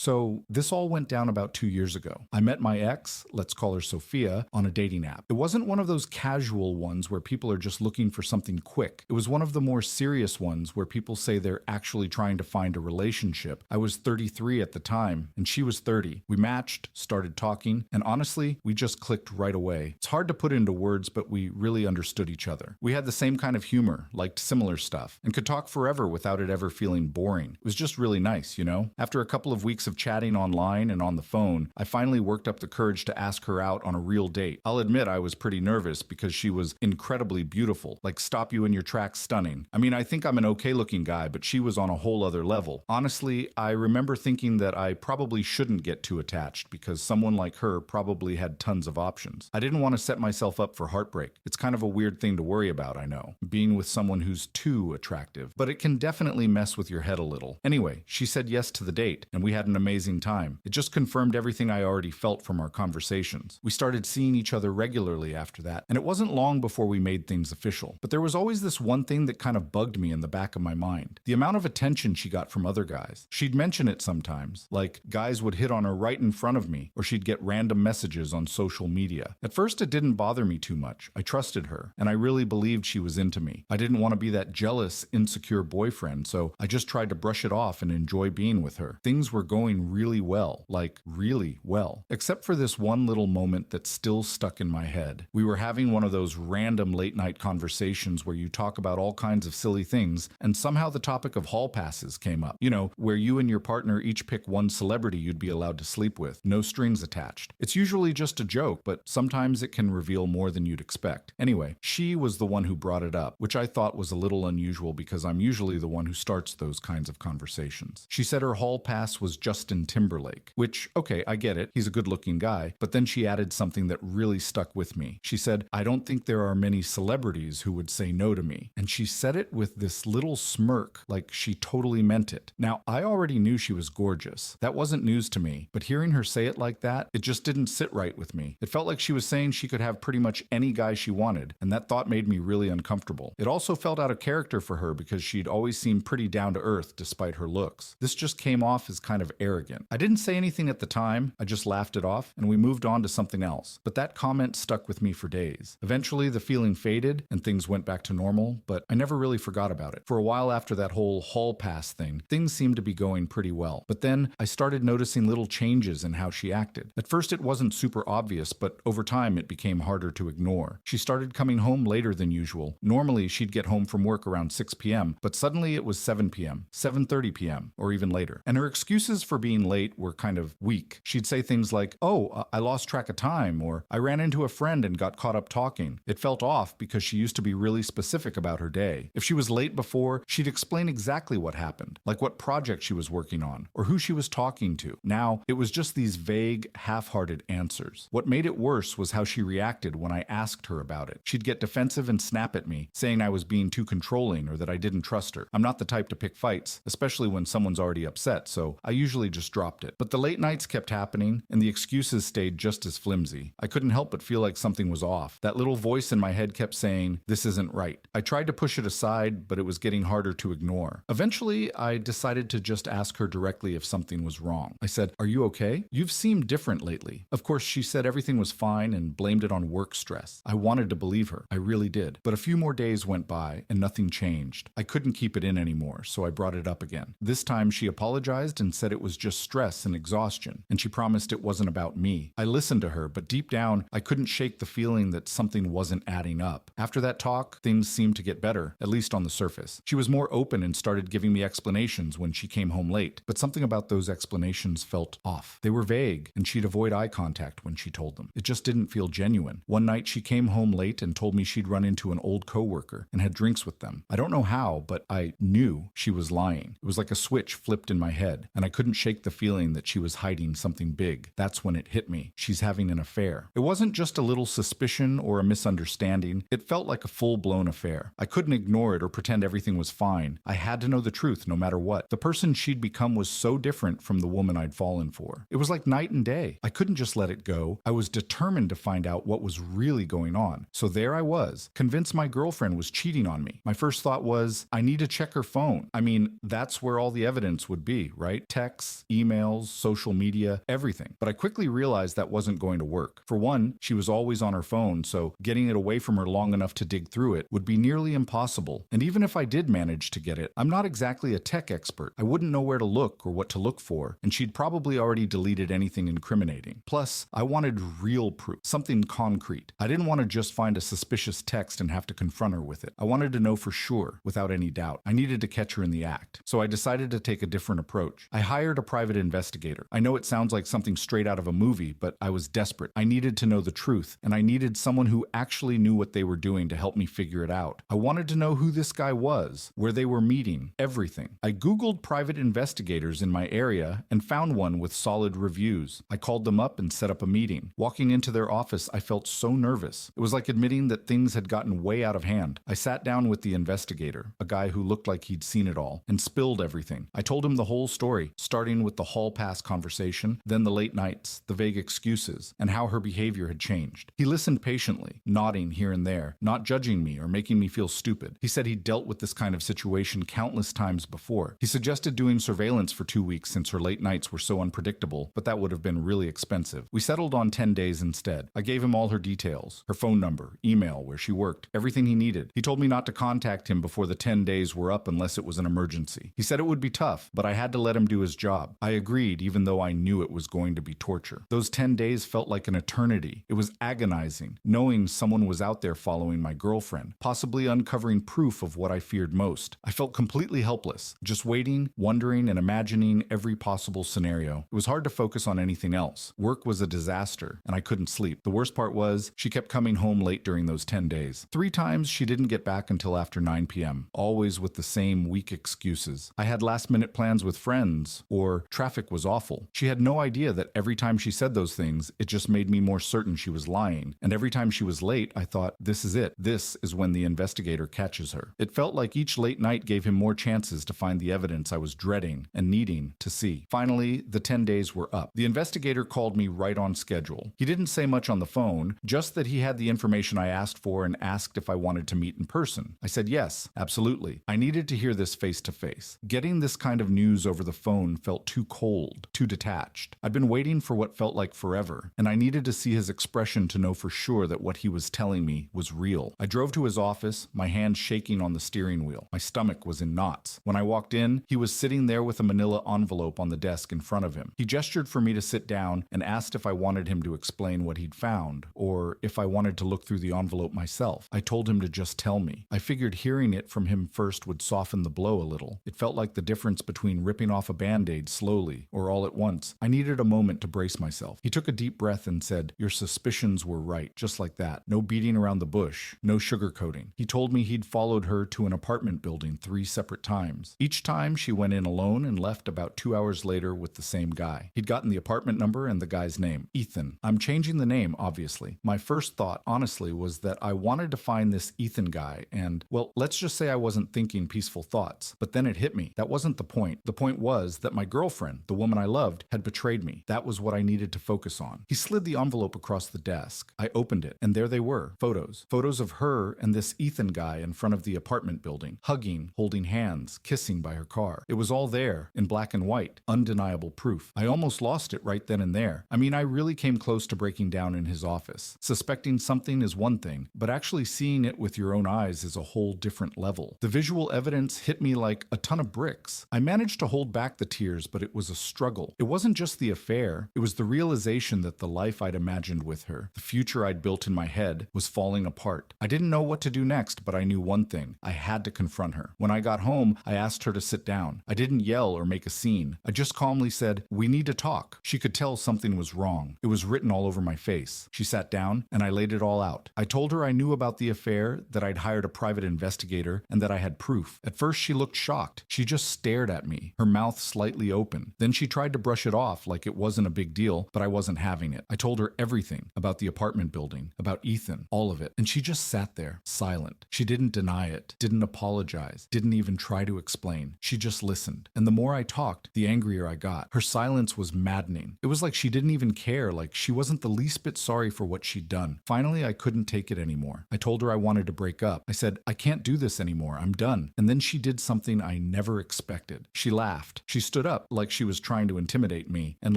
So, this all went down about 2 years ago. I met my ex, let's call her Sophia, on a dating app. It wasn't one of those casual ones where people are just looking for something quick. It was one of the more serious ones where people say they're actually trying to find a relationship. I was 33 at the time, and she was 30. We matched, started talking, and honestly, we just clicked right away. It's hard to put into words, but we really understood each other. We had the same kind of humor, liked similar stuff, and could talk forever without it ever feeling boring. It was just really nice, you know? After a couple of weeks of chatting online and on the phone, I finally worked up the courage to ask her out on a real date. I'll admit I was pretty nervous because she was incredibly beautiful, like stop you in your tracks stunning. I mean, I think I'm an okay looking guy, but she was on a whole other level. Honestly, I remember thinking that I probably shouldn't get too attached because someone like her probably had tons of options. I didn't want to set myself up for heartbreak. It's kind of a weird thing to worry about, I know, being with someone who's too attractive, but it can definitely mess with your head a little. Anyway, she said yes to the date, and we had an amazing time. It just confirmed everything I already felt from our conversations. We started seeing each other regularly after that, and it wasn't long before we made things official. But there was always this one thing that kind of bugged me in the back of my mind. The amount of attention she got from other guys. She'd mention it sometimes, like guys would hit on her right in front of me, or she'd get random messages on social media. At first, it didn't bother me too much. I trusted her, and I really believed she was into me. I didn't want to be that jealous, insecure boyfriend, so I just tried to brush it off and enjoy being with her. Things were going really well, like really well, except for this one little moment that still stuck in my head. We were having one of those random late night conversations where you talk about all kinds of silly things, and somehow the topic of hall passes came up. You know, where you and your partner each pick one celebrity you'd be allowed to sleep with, no strings attached. It's usually just a joke, but sometimes it can reveal more than you'd expect. Anyway, she was the one who brought it up, which I thought was a little unusual because I'm usually the one who starts those kinds of conversations. She said her hall pass was Justin Timberlake, which, okay, I get it, he's a good-looking guy, but then she added something that really stuck with me. She said, I don't think there are many celebrities who would say no to me. And she said it with this little smirk, like she totally meant it. Now, I already knew she was gorgeous. That wasn't news to me, but hearing her say it like that, it just didn't sit right with me. It felt like she was saying she could have pretty much any guy she wanted, and that thought made me really uncomfortable. It also felt out of character for her because she'd always seemed pretty down to earth despite her looks. This just came off as kind of arrogant. I didn't say anything at the time, I just laughed it off, and we moved on to something else. But that comment stuck with me for days. Eventually, the feeling faded, and things went back to normal, but I never really forgot about it. For a while after that whole hall pass thing, things seemed to be going pretty well. But then, I started noticing little changes in how she acted. At first, it wasn't super obvious, but over time, it became harder to ignore. She started coming home later than usual. Normally, she'd get home from work around 6 p.m., but suddenly it was 7 p.m., 7:30 p.m., or even later. And her excuses for being late were kind of weak. She'd say things like, oh, I lost track of time, or I ran into a friend and got caught up talking. It felt off because she used to be really specific about her day. If she was late before, she'd explain exactly what happened, like what project she was working on, or who she was talking to. Now, it was just these vague, half-hearted answers. What made it worse was how she reacted when I asked her about it. She'd get defensive and snap at me, saying I was being too controlling or that I didn't trust her. I'm not the type to pick fights, especially when someone's already upset, so I usually just dropped it. But the late nights kept happening, and the excuses stayed just as flimsy. I couldn't help but feel like something was off. That little voice in my head kept saying, this isn't right. I tried to push it aside, but it was getting harder to ignore. Eventually, I decided to just ask her directly if something was wrong. I said, are you okay? You've seemed different lately. Of course, she said everything was fine and blamed it on work stress. I wanted to believe her. I really did. But a few more days went by and nothing changed. I couldn't keep it in anymore, so I brought it up again. This time she apologized and said it was just stress and exhaustion, and she promised it wasn't about me. I listened to her, but deep down, I couldn't shake the feeling that something wasn't adding up. After that talk, things seemed to get better, at least on the surface. She was more open and started giving me explanations when she came home late, but something about those explanations felt off. They were vague, and she'd avoid eye contact when she told them. It just didn't feel genuine. One night, she came home late and told me she'd run into an old coworker and had drinks with them. I don't know how, but I knew she was lying. It was like a switch flipped in my head, and I couldn't shake the feeling that she was hiding something big. That's when it hit me. She's having an affair. It wasn't just a little suspicion or a misunderstanding. It felt like a full-blown affair. I couldn't ignore it or pretend everything was fine. I had to know the truth no matter what. The person she'd become was so different from the woman I'd fallen for. It was like night and day. I couldn't just let it go. I was determined to find out what was really going on. So there I was, convinced my girlfriend was cheating on me. My first thought was, I need to check her phone. I mean, that's where all the evidence would be, right? Texts, texts, emails, social media, everything. But I quickly realized that wasn't going to work. For one, she was always on her phone, so getting it away from her long enough to dig through it would be nearly impossible. And even if I did manage to get it, I'm not exactly a tech expert. I wouldn't know where to look or what to look for, and she'd probably already deleted anything incriminating. Plus, I wanted real proof, something concrete. I didn't want to just find a suspicious text and have to confront her with it. I wanted to know for sure, without any doubt. I needed to catch her in the act. So I decided to take a different approach. I hired a private investigator. I know it sounds like something straight out of a movie, but I was desperate. I needed to know the truth, and I needed someone who actually knew what they were doing to help me figure it out. I wanted to know who this guy was, where they were meeting, everything. I Googled private investigators in my area and found one with solid reviews. I called them up and set up a meeting. Walking into their office, I felt so nervous. It was like admitting that things had gotten way out of hand. I sat down with the investigator, a guy who looked like he'd seen it all, and spilled everything. I told him the whole story, starting with the hall pass conversation, then the late nights, the vague excuses, and how her behavior had changed. He listened patiently, nodding here and there, not judging me or making me feel stupid. He said he'd dealt with this kind of situation countless times before. He suggested doing surveillance for 2 weeks since her late nights were so unpredictable, but that would have been really expensive. We settled on 10 days instead. I gave him all her details, her phone number, email, where she worked, everything he needed. He told me not to contact him before the 10 days were up unless it was an emergency. He said it would be tough, but I had to let him do his job. I agreed, even though I knew it was going to be torture. Those 10 days felt like an eternity. It was agonizing, knowing someone was out there following my girlfriend, possibly uncovering proof of what I feared most. I felt completely helpless, just waiting, wondering, and imagining every possible scenario. It was hard to focus on anything else. Work was a disaster, and I couldn't sleep. The worst part was, she kept coming home late during those 10 days. 3 times, she didn't get back until after 9 p.m., always with the same weak excuses. I had last-minute plans with friends, or traffic was awful. She had no idea that every time she said those things, it just made me more certain she was lying. And every time she was late, I thought, this is it. This is when the investigator catches her. It felt like each late night gave him more chances to find the evidence I was dreading and needing to see. Finally, the 10 days were up. The investigator called me right on schedule. He didn't say much on the phone, just that he had the information I asked for and asked if I wanted to meet in person. I said yes, absolutely. I needed to hear this face to face. Getting this kind of news over the phone felt too cold, too detached. I'd been waiting for what felt like forever, and I needed to see his expression to know for sure that what he was telling me was real. I drove to his office, my hands shaking on the steering wheel. My stomach was in knots. When I walked in, he was sitting there with a manila envelope on the desk in front of him. He gestured for me to sit down and asked if I wanted him to explain what he'd found, or if I wanted to look through the envelope myself. I told him to just tell me. I figured hearing it from him first would soften the blow a little. It felt like the difference between ripping off a Band-Aid slowly or all at once. I needed a moment to brace myself. He took a deep breath and said, "Your suspicions were right," just like that. No beating around the bush, no sugarcoating. He told me he'd followed her to an apartment building 3 separate times. Each time she went in alone and left about 2 hours later with the same guy. He'd gotten the apartment number and the guy's name, Ethan. I'm changing the name, obviously. My first thought, honestly, was that I wanted to find this Ethan guy and, well, let's just say I wasn't thinking peaceful thoughts. But then it hit me. That wasn't the point. The point was that my girlfriend, the woman I loved, had betrayed me. That was what I needed to focus on. He slid the envelope across the desk. I opened it, and there they were. Photos. Photos of her and this Ethan guy in front of the apartment building, hugging, holding hands, kissing by her car. It was all there, in black and white. Undeniable proof. I almost lost it right then and there. I mean, I really came close to breaking down in his office. Suspecting something is one thing, but actually seeing it with your own eyes is a whole different level. The visual evidence hit me like a ton of bricks. I managed to hold back the tears, but it was a struggle. It wasn't just the affair. It was the realization that the life I'd imagined with her, the future I'd built in my head, was falling apart. I didn't know what to do next, but I knew one thing. I had to confront her. When I got home, I asked her to sit down. I didn't yell or make a scene. I just calmly said, "We need to talk." She could tell something was wrong. It was written all over my face. She sat down, and I laid it all out. I told her I knew about the affair, that I'd hired a private investigator, and that I had proof. At first, she looked shocked. She just stared at me, her mouth slightly open. Then she tried to brush it off like it wasn't a big deal, but I wasn't having it. I told her everything about the apartment building, about Ethan, all of it. And she just sat there, silent. She didn't deny it, didn't apologize, didn't even try to explain. She just listened. And the more I talked, the angrier I got. Her silence was maddening. It was like she didn't even care, like she wasn't the least bit sorry for what she'd done. Finally, I couldn't take it anymore. I told her I wanted to break up. I said, "I can't do this anymore. I'm done." And then she did something I never expected. She laughed. She stood up. up like she was trying to intimidate me and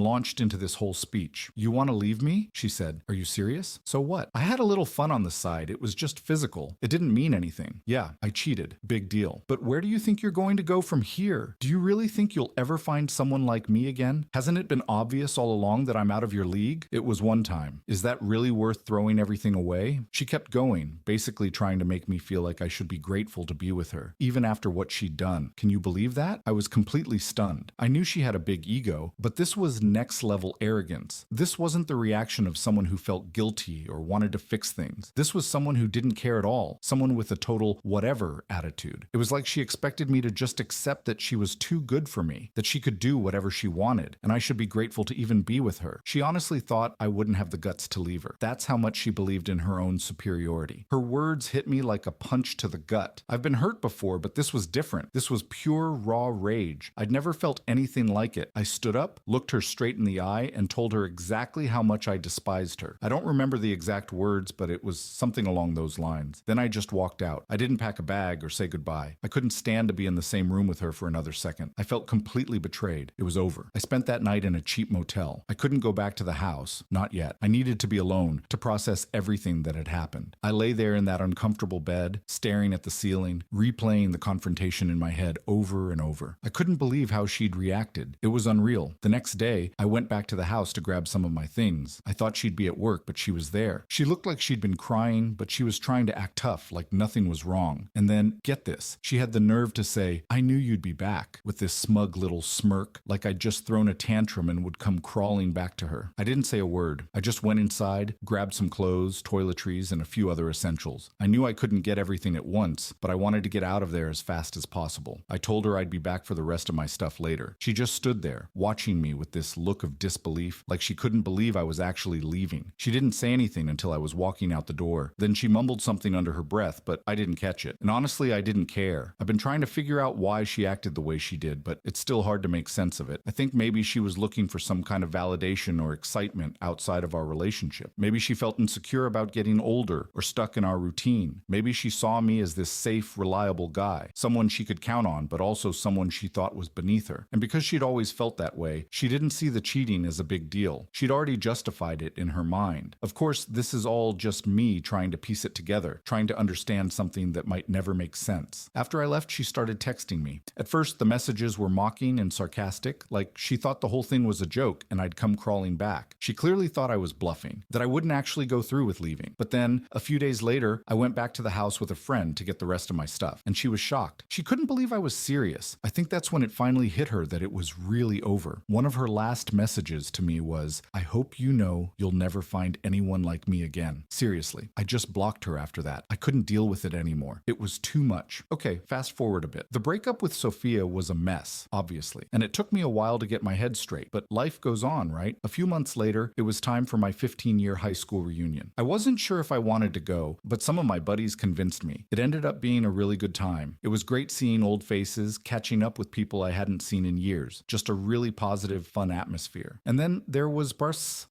launched into this whole speech. "You want to leave me?" she said. "Are you serious? So what?" I had a little fun on the side. It was just physical. It didn't mean anything. Yeah, I cheated. Big deal. But where do you think you're going to go from here? Do you really think you'll ever find someone like me again? Hasn't it been obvious all along that I'm out of your league? It was one time. Is that really worth throwing everything away? She kept going, basically trying to make me feel like I should be grateful to be with her, even after what she'd done. Can you believe that? I was completely stunned. I knew she had a big ego, but this was next-level arrogance. This wasn't the reaction of someone who felt guilty or wanted to fix things. This was someone who didn't care at all, someone with a total whatever attitude. It was like she expected me to just accept that she was too good for me, that she could do whatever she wanted, and I should be grateful to even be with her. She honestly thought I wouldn't have the guts to leave her. That's how much she believed in her own superiority. Her words hit me like a punch to the gut. I've been hurt before, but this was different. This was pure, raw rage. I'd never felt anything like it. I stood up, looked her straight in the eye, and told her exactly how much I despised her. I don't remember the exact words, but it was something along those lines. Then I just walked out. I didn't pack a bag or say goodbye. I couldn't stand to be in the same room with her for another second. I felt completely betrayed. It was over. I spent that night in a cheap motel. I couldn't go back to the house. Not yet. I needed to be alone to process everything that had happened. I lay there in that uncomfortable bed, staring at the ceiling, replaying the confrontation in my head over and over. I couldn't believe how she'd reacted. It was unreal. The next day, I went back to the house to grab some of my things. I thought she'd be at work, but she was there. She looked like she'd been crying, but she was trying to act tough, like nothing was wrong. And then, get this, she had the nerve to say, "I knew you'd be back," with this smug little smirk, like I'd just thrown a tantrum and would come crawling back to her. I didn't say a word. I just went inside, grabbed some clothes, toiletries, and a few other essentials. I knew I couldn't get everything at once, but I wanted to get out of there as fast as possible. I told her I'd be back for the rest of my stuff later. She just stood there, watching me with this look of disbelief, like she couldn't believe I was actually leaving. She didn't say anything until I was walking out the door. Then she mumbled something under her breath, but I didn't catch it. And honestly, I didn't care. I've been trying to figure out why she acted the way she did, but it's still hard to make sense of it. I think maybe she was looking for some kind of validation or excitement outside of our relationship. Maybe she felt insecure about getting older or stuck in our routine. Maybe she saw me as this safe, reliable guy, someone she could count on, but also someone she thought was beneath her. And because she'd always felt that way, she didn't see the cheating as a big deal. She'd already justified it in her mind. Of course, this is all just me trying to piece it together, trying to understand something that might never make sense. After I left, she started texting me. At first, the messages were mocking and sarcastic, like she thought the whole thing was a joke and I'd come crawling back. She clearly thought I was bluffing, that I wouldn't actually go through with leaving. But then, a few days later, I went back to the house with a friend to get the rest of my stuff, and she was shocked. She couldn't believe I was serious. I think that's when it finally hit her that it was really over. One of her last messages to me was, "I hope you know you'll never find anyone like me again." Seriously, I just blocked her after that. I couldn't deal with it anymore. It was too much. Okay, fast forward a bit. The breakup with Sophia was a mess, obviously, and it took me a while to get my head straight, but life goes on, right? A few months later, it was time for my 15-year high school reunion. I wasn't sure if I wanted to go, but some of my buddies convinced me. It ended up being a really good time. It was great seeing old faces, catching up with people I hadn't seen in years. Just a really positive, fun atmosphere. And then there was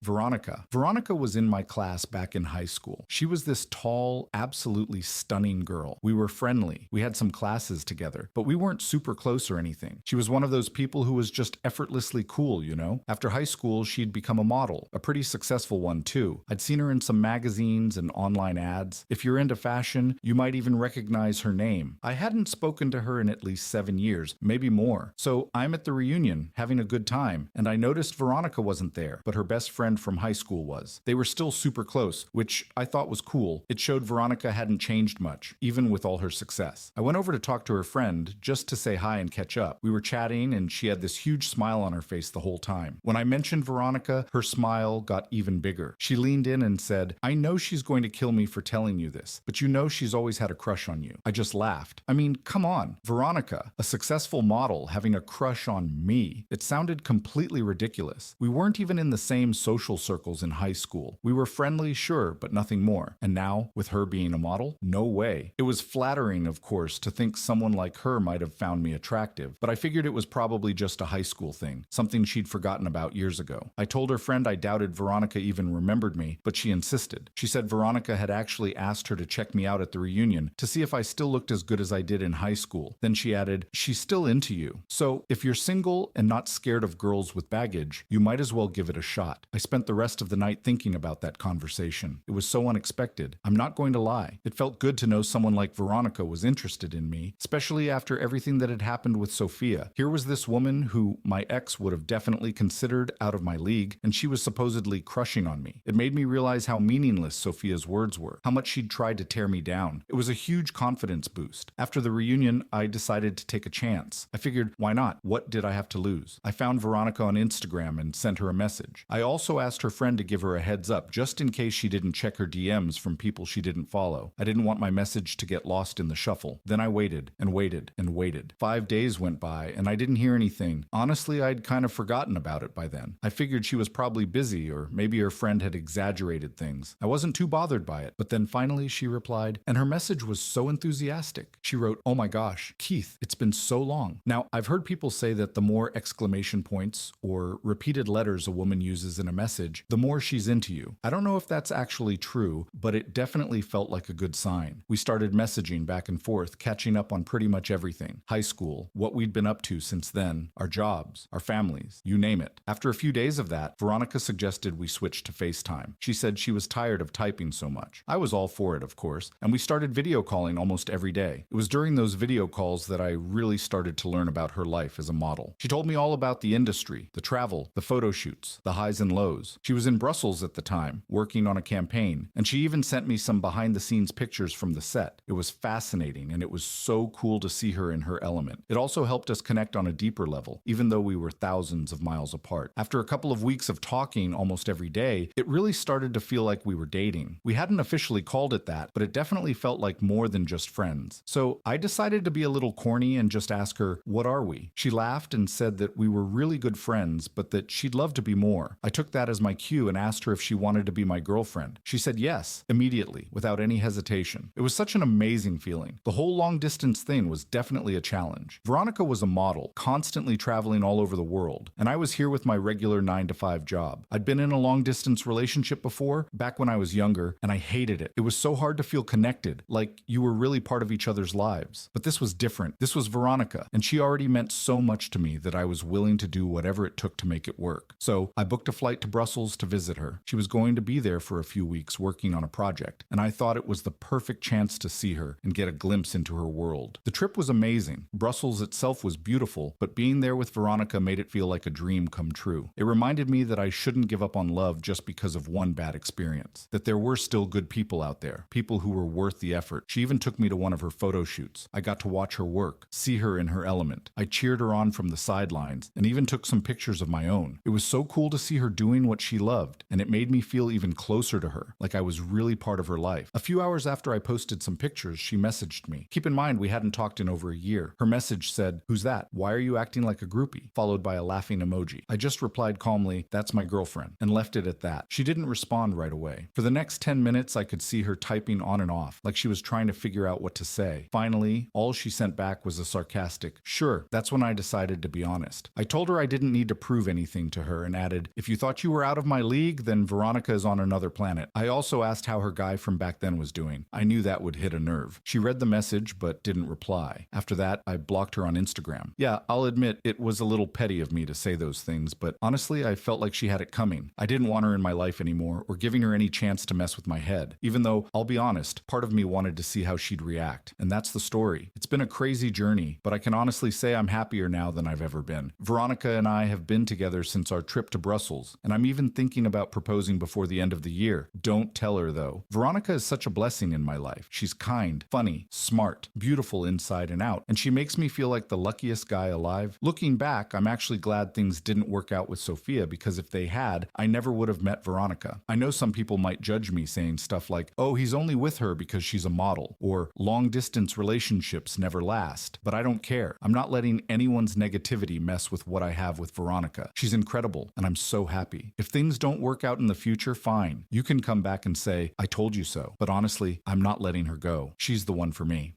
Veronica. Veronica was in my class back in high school. She was this tall, absolutely stunning girl. We were friendly. We had some classes together, but we weren't super close or anything. She was one of those people who was just effortlessly cool, you know? After high school, she'd become a model, a pretty successful one too. I'd seen her in some magazines and online ads. If you're into fashion, you might even recognize her name. I hadn't spoken to her in at least 7 years, maybe more. So I'm at the reunion, having a good time, and I noticed Veronica wasn't there, but her best friend from high school was. They were still super close, which I thought was cool. It showed Veronica hadn't changed much, even with all her success. I went over to talk to her friend, just to say hi and catch up. We were chatting, and she had this huge smile on her face the whole time. When I mentioned Veronica, her smile got even bigger. She leaned in and said, "I know she's going to kill me for telling you this, but you know she's always had a crush on you." I just laughed. I mean, come on. Veronica, a successful model, having a crush on me. It sounded completely ridiculous. We weren't even in the same social circles in high school. We were friendly, sure, but nothing more. And now, with her being a model? No way. It was flattering, of course, to think someone like her might have found me attractive, but I figured it was probably just a high school thing, something she'd forgotten about years ago. I told her friend I doubted Veronica even remembered me, but she insisted. She said Veronica had actually asked her to check me out at the reunion to see if I still looked as good as I did in high school. Then she added, "She's still into you. So if you're single and not scared of girls with baggage, you might as well give it a shot. I spent the rest of the night thinking about that conversation. It was so unexpected. I'm not going to lie. It felt good to know someone like Veronica was interested in me, especially after everything that had happened with Sophia. Here was this woman who my ex would have definitely considered out of my league, and she was supposedly crushing on me. It made me realize how meaningless Sophia's words were, how much she'd tried to tear me down. It was a huge confidence boost. After the reunion, I decided to take a chance. I figured, why not? What did I have to lose? I found Veronica on Instagram and sent her a message. I also asked her friend to give her a heads up, just in case she didn't check her DMs from people she didn't follow. I didn't want my message to get lost in the shuffle. Then I waited and waited and waited. 5 days went by and I didn't hear anything. Honestly, I'd kind of forgotten about it by then. I figured she was probably busy, or maybe her friend had exaggerated things. I wasn't too bothered by it, but then finally she replied, and her message was so enthusiastic. She wrote, "Oh my gosh, Keith, it's been so long." Now, I've heard people say that the more exclamation points or repeated letters a woman uses in a message, the more she's into you. I don't know if that's actually true, but it definitely felt like a good sign. We started messaging back and forth, catching up on pretty much everything. High school, what we'd been up to since then, our jobs, our families, you name it. After a few days of that, Veronica suggested we switch to FaceTime. She said she was tired of typing so much. I was all for it, of course, and we started video calling almost every day. It was during those video calls that I really started to learn about her life as a model. She told me all about the industry, the travel, the photo shoots, the highs and lows. She was in Brussels at the time, working on a campaign, and she even sent me some behind-the-scenes pictures from the set. It was fascinating, and it was so cool to see her in her element. It also helped us connect on a deeper level, even though we were thousands of miles apart. After a couple of weeks of talking almost every day, it really started to feel like we were dating. We hadn't officially called it that, but it definitely felt like more than just friends. So I decided to be a little corny and just ask her, "What are we?" She laughed and said that we were really good friends, but that she'd love to be more. I took that as my cue and asked her if she wanted to be my girlfriend. She said yes, immediately, without any hesitation. It was such an amazing feeling. The whole long-distance thing was definitely a challenge. Veronica was a model, constantly traveling all over the world, and I was here with my regular 9-to-5 job. I'd been in a long-distance relationship before, back when I was younger, and I hated it. It was so hard to feel connected, like you were really part of each other's lives. But this was different. This was Veronica, and she already meant so much to me that I was willing to do whatever it took to make it work. So I booked a flight to Brussels to visit her. She was going to be there for a few weeks working on a project, and I thought it was the perfect chance to see her and get a glimpse into her world. The trip was amazing. Brussels itself was beautiful, but being there with Veronica made it feel like a dream come true. It reminded me that I shouldn't give up on love just because of one bad experience, that there were still good people out there, people who were worth the effort. She even took me to one of her photo shoots. I got to watch her work, see her in her element. I cheered her on from the sidelines and even took some pictures of my own. It was so cool to see her doing what she loved, and it made me feel even closer to her, like I was really part of her life. A few hours after I posted some pictures, she messaged me. Keep in mind, we hadn't talked in over a year. Her message said, "Who's that? Why are you acting like a groupie?" followed by a laughing emoji. I just replied calmly, "That's my girlfriend," and left it at that. She didn't respond right away. For the next 10 minutes, I could see her typing on and off, like she was trying to figure out what to say. Finally, all she sent back was a sarcastic, "Sure." That's when I decided to be honest. I told her I didn't need to prove anything to her and added, "If you thought you were out of my league, then Veronica is on another planet." I also asked how her guy from back then was doing. I knew that would hit a nerve. She read the message, but didn't reply. After that, I blocked her on Instagram. Yeah, I'll admit it was a little petty of me to say those things, but honestly, I felt like she had it coming. I didn't want her in my life anymore or giving her any chance to mess with my head, even though, I'll be honest, part of me wanted to see how she'd react. And that's the story. It's been a crazy journey, but I can honestly say I'm happier now than I've ever been. Veronica and I have been together since our trip to Brussels, and I'm even thinking about proposing before the end of the year. Don't tell her, though. Veronica is such a blessing in my life. She's kind, funny, smart, beautiful inside and out, and she makes me feel like the luckiest guy alive. Looking back, I'm actually glad things didn't work out with Sophia, because if they had, I never would have met Veronica. I know some people might judge me saying stuff like, "Oh, he's only with her because she's a model," or "long-distance relationships never last," but I don't care. I'm not letting anyone's negativity mess with what I have with Veronica. She's incredible, and I'm so happy. If things don't work out in the future, fine. You can come back and say, "I told you so," but honestly, I'm not letting her go. She's the one for me.